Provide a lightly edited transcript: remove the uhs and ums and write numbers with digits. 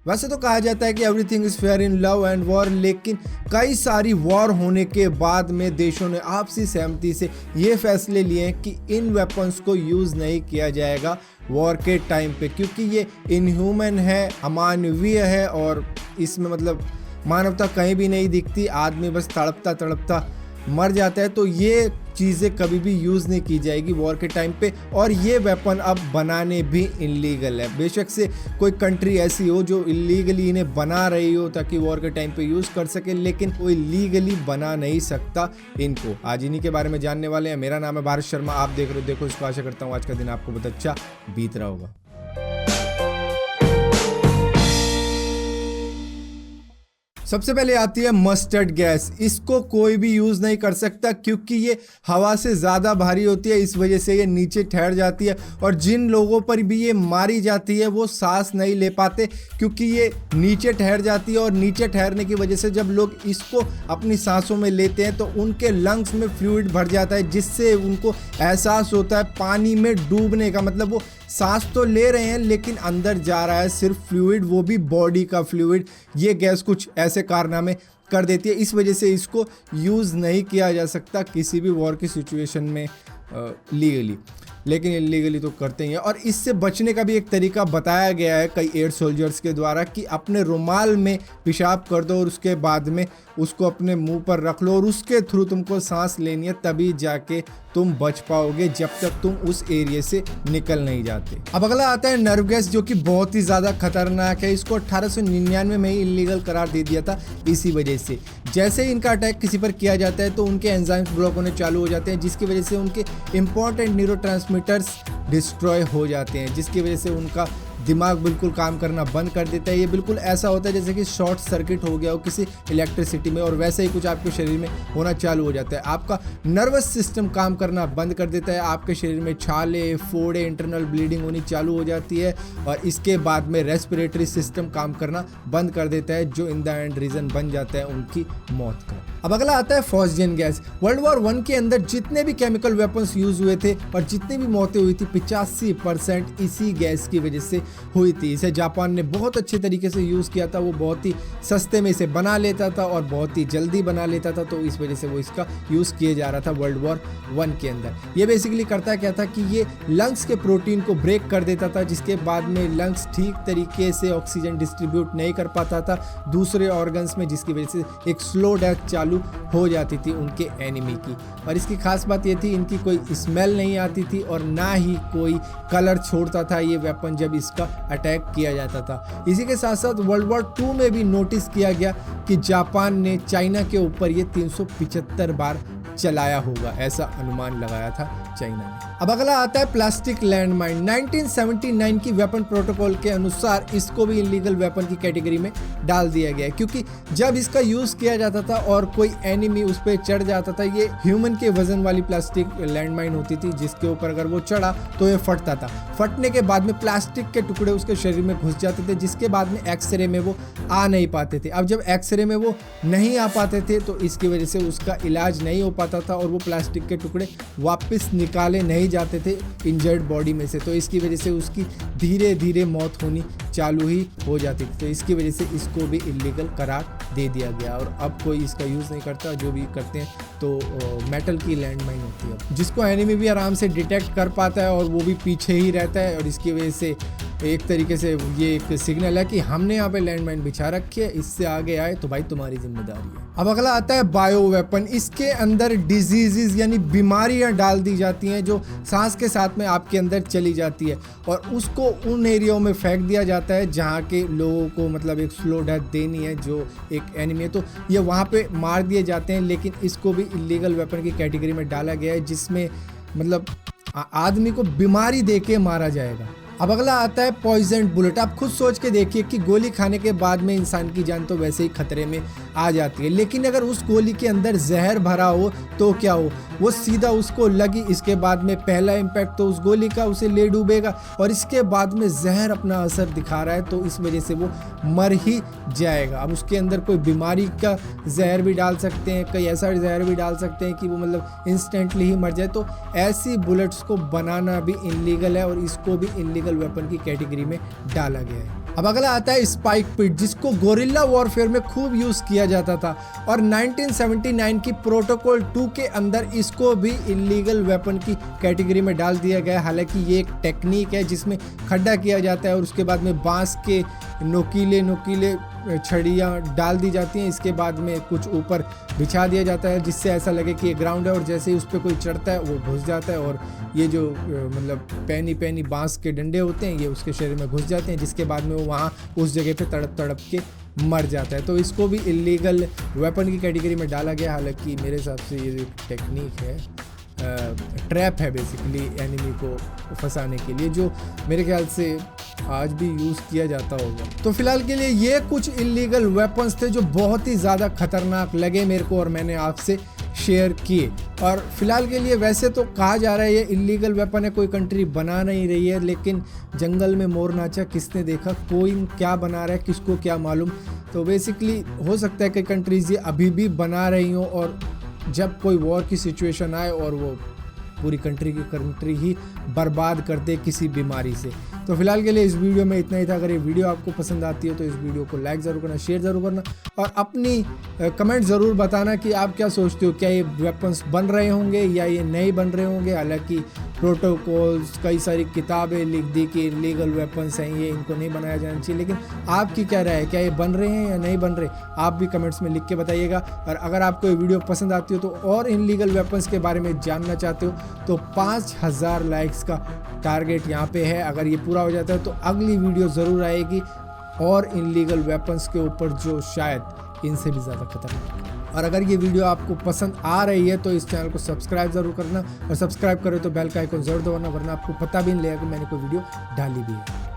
वैसे तो कहा जाता है कि everything is fair in love and war, लेकिन कई सारी वॉर होने के बाद में देशों ने आपसी सहमति से ये फैसले लिए हैं कि इन वेपन्स को यूज़ नहीं किया जाएगा वॉर के टाइम पे, क्योंकि ये इनह्यूमन है, अमानवीय है और इसमें मतलब मानवता कहीं भी नहीं दिखती। आदमी बस तड़पता तड़पता मर जाता है। तो ये चीज़ें कभी भी यूज़ नहीं की जाएगी वॉर के टाइम पे। और ये वेपन अब बनाने भी इलीगल है। बेशक से कोई कंट्री ऐसी हो जो इलीगली इन्हें बना रही हो ताकि वॉर के टाइम पे यूज़ कर सके, लेकिन कोई लीगली बना नहीं सकता इनको। आज इन्हीं के बारे में जानने वाले हैं। मेरा नाम है भारत शर्मा, आप देख रहे हो देखो इसको। आशा करता हूँ आज का दिन आपको बहुत अच्छा बीत रहा होगा। सबसे पहले आती है मस्टर्ड गैस। इसको कोई भी यूज़ नहीं कर सकता क्योंकि ये हवा से ज़्यादा भारी होती है, इस वजह से ये नीचे ठहर जाती है। और जिन लोगों पर भी ये मारी जाती है वो सांस नहीं ले पाते क्योंकि ये नीचे ठहर जाती है। और नीचे ठहरने की वजह से जब लोग इसको अपनी सांसों में लेते हैं तो उनके लंग्स में फ्लूइड भर जाता है, जिससे उनको एहसास होता है पानी में डूबने का। मतलब वो सांस तो ले रहे हैं लेकिन अंदर जा रहा है सिर्फ फ्लूइड, वो भी बॉडी का फ्लूइड। ये गैस कुछ ऐसे कारनामे कर देती है, इस वजह से इसको यूज़ नहीं किया जा सकता किसी भी वॉर की सिचुएशन में लीगली, लेकिन इलीगली तो करते ही हैं। और इससे बचने का भी एक तरीका बताया गया है कई एयर सोल्जर्स के द्वारा कि अपने रुमाल में पेशाब कर दो और उसके बाद में उसको अपने मुंह पर रख लो और उसके थ्रू तुमको सांस लेनी है, तभी जाके तुम बच पाओगे जब तक तुम उस एरिया से निकल नहीं जाते। अब अगला आता है नर्व गैस, जो कि बहुत ही ज़्यादा खतरनाक है। इसको 1899 में ही इलीगल करार दे दिया था इसी वजह से। जैसे ही इनका अटैक किसी पर किया जाता है तो उनके एंजाइम्स ब्लॉक होने चालू हो जाते हैं, जिसकी वजह से उनके इंपॉर्टेंट न्यूरोट्रांसमीटर्स डिस्ट्रॉय हो जाते हैं, जिसकी वजह से उनका दिमाग बिल्कुल काम करना बंद कर देता है। ये बिल्कुल ऐसा होता है जैसे कि शॉर्ट सर्किट हो गया हो किसी इलेक्ट्रिसिटी में, और वैसे ही कुछ आपके शरीर में होना चालू हो जाता है। आपका नर्वस सिस्टम काम करना बंद कर देता है, आपके शरीर में छाले, फोड़े, इंटरनल ब्लीडिंग होनी चालू हो जाती है, और इसके बाद में रेस्पिरेटरी सिस्टम काम करना बंद कर देता है, जो इन द एंड रीज़न बन जाता है उनकी मौत का। अब अगला आता है फॉस्जियन गैस। वर्ल्ड वॉर 1 के अंदर जितने भी केमिकल वेपन्स यूज़ हुए थे और जितनी भी मौतें हुई थी 85% इसी गैस की वजह से हुई थी। इसे जापान ने बहुत अच्छे तरीके से यूज़ किया था। वो बहुत ही सस्ते में इसे बना लेता था और बहुत ही जल्दी बना लेता था, तो इस वजह से वो इसका यूज़ किया जा रहा था वर्ल्ड वॉर 1 के अंदर। ये बेसिकली करता क्या था कि ये लंग्स के प्रोटीन को ब्रेक कर देता था, जिसके बाद में लंग्स ठीक तरीके से ऑक्सीजन डिस्ट्रीब्यूट नहीं कर पाता था दूसरे ऑर्गन्स में, जिसकी वजह से एक स्लो डेथ चालू हो जाती थी उनके एनिमी की। और इसकी खास बात ये थी, इनकी कोई स्मेल नहीं आती थी और ना ही कोई कलर छोड़ता था ये वेपन जब इसका अटैक किया जाता था। इसी के साथ साथ वर्ल्ड वॉर 2 में भी नोटिस किया गया कि जापान ने चाइना के ऊपर ये 375 बार चलाया होगा, ऐसा अनुमान लगाया था चाइना ने। अब अगला आता है प्लास्टिक लैंडमाइन। 1979 की वेपन प्रोटोकॉल के अनुसार इसको भी इलीगल वेपन की कैटेगरी में डाल दिया गया है, क्योंकि जब इसका यूज़ किया जाता था और कोई एनिमी उस पर चढ़ जाता था, ये ह्यूमन के वजन वाली प्लास्टिक लैंडमाइन होती थी, जिसके ऊपर अगर वो चढ़ा तो ये फटता था। फटने के बाद में प्लास्टिक के टुकड़े उसके शरीर में घुस जाते थे, जिसके बाद में एक्सरे में वो आ नहीं पाते थे। अब जब एक्सरे में वो नहीं आ पाते थे तो इसकी वजह से उसका इलाज नहीं हो पाता था और वो प्लास्टिक के टुकड़े वापस निकाले नहीं जाते थे इंजर्ड बॉडी में से, तो इसकी वजह से उसकी धीरे धीरे मौत होनी चालू ही हो जाती थी। तो इसकी वजह से इसको भी इलीगल करार दे दिया गया और अब कोई इसका यूज़ नहीं करता। जो भी करते हैं तो मेटल की लैंडमाइन होती है, जिसको एनिमी भी आराम से डिटेक्ट कर पाता है और वो भी पीछे ही रहता है, और इसकी वजह से एक तरीके से ये एक सिग्नल है कि हमने यहाँ पे लैंडमाइन बिछा रखी है, इससे आगे आए तो भाई तुम्हारी जिम्मेदारी है। अब अगला आता है बायो वेपन। इसके अंदर डिजीजेज यानी बीमारियां डाल दी जाती हैं जो सांस के साथ में आपके अंदर चली जाती है, और उसको उन एरियाओं में फेंक दिया जाता है जहाँ के लोगों को मतलब एक स्लो डेथ देनी है जो एक एनिमी है, तो ये वहाँ पे मार दिए जाते हैं। लेकिन इसको भी इलीगल वेपन की कैटेगरी में डाला गया है, जिसमें मतलब आदमी को बीमारी दे के मारा जाएगा। अब अगला आता है पॉइजन बुलेट। आप खुद सोच के देखिए कि गोली खाने के बाद में इंसान की जान तो वैसे ही खतरे में आ जाती है, लेकिन अगर उस गोली के अंदर जहर भरा हो तो क्या हो, वो सीधा उसको लगी, इसके बाद में पहला इम्पैक्ट तो उस गोली का उसे ले डूबेगा, और इसके बाद में जहर अपना असर दिखा रहा है तो इस वजह से वो मर ही जाएगा। अब उसके अंदर कोई बीमारी का जहर भी डाल सकते हैं, कई ऐसा जहर भी डाल सकते हैं कि वो मतलब इंस्टेंटली ही मर जाए। तो ऐसी बुलेट्स को बनाना भी इलीगल है और इसको भी इलीगल वेपन की कैटेगरी में डाला गया है। अब अगला आता है स्पाइक पिट, जिसको गोरिल्ला वॉरफेयर में खूब यूज किया जाता था और 1979 की प्रोटोकॉल 2 के अंदर इसको भी इलीगल वेपन की कैटेगरी में डाल दिया गया। हालांकि ये एक टेक्निक है जिसमें खड्डा किया जाता है और उसके बाद में बांस के नोकीले छड़ियाँ डाल दी जाती हैं। इसके बाद में कुछ ऊपर बिछा दिया जाता है जिससे ऐसा लगे कि ये ग्राउंड है, और जैसे ही उस पर कोई चढ़ता है वो घुस जाता है और ये जो मतलब पैनी बांस के डंडे होते हैं ये उसके शरीर में घुस जाते हैं, जिसके बाद में वो वहाँ उस जगह पे तड़प के मर जाता है। तो इसको भी इलीगल वेपन की कैटेगरी में डाला गया। हालांकि मेरे हिसाब से ये जो टेक्निक है ट्रैप है बेसिकली एनिमी को फंसाने के लिए, जो मेरे ख्याल से आज भी यूज़ किया जाता होगा। तो फिलहाल के लिए ये कुछ इलीगल वेपन्स थे जो बहुत ही ज़्यादा खतरनाक लगे मेरे को और मैंने आपसे शेयर किए। और फिलहाल के लिए वैसे तो कहा जा रहा है ये इलीगल वेपन है, कोई कंट्री बना नहीं रही है, लेकिन जंगल में मोर नाचा किसने देखा, कोई क्या बना रहा है किसको क्या मालूम। तो बेसिकली हो सकता है कि कंट्रीज ये अभी भी बना रही हो और जब कोई वॉर की सिचुएशन आए और वो पूरी कंट्री ही बर्बाद कर दे किसी बीमारी से। तो फिलहाल के लिए इस वीडियो में इतना ही था। अगर ये वीडियो आपको पसंद आती है तो इस वीडियो को लाइक ज़रूर करना, शेयर ज़रूर करना और अपनी कमेंट ज़रूर बताना कि आप क्या सोचते हो, क्या ये वेपन्स बन रहे होंगे या ये नहीं बन रहे होंगे। हालांकि प्रोटोकॉल्स कई सारी किताबें लिख दी कि इलीगल वेपन्स हैं ये, इनको नहीं बनाया जाना चाहिए, लेकिन आपकी क्या राय है, क्या ये बन रहे हैं या नहीं बन रहे, आप भी कमेंट्स में लिख के बताइएगा। और अगर आपको ये वीडियो पसंद आती हो तो और इलीगल वेपन्स के बारे में जानना चाहते हो तो 5000 लाइक्स का टारगेट यहाँ पे है। अगर ये पूरा हो जाता है तो अगली वीडियो ज़रूर आएगी और इलीगल वेपन्स के ऊपर जो शायद इनसे भी ज़्यादा खतरनाक। और अगर ये वीडियो आपको पसंद आ रही है तो इस चैनल को सब्सक्राइब ज़रूर करना और सब्सक्राइब करो तो बेल का आइकन ज़रूर दबाना, वरना आपको पता भी नहीं लगेगा कि मैंने कोई वीडियो डाली भी है।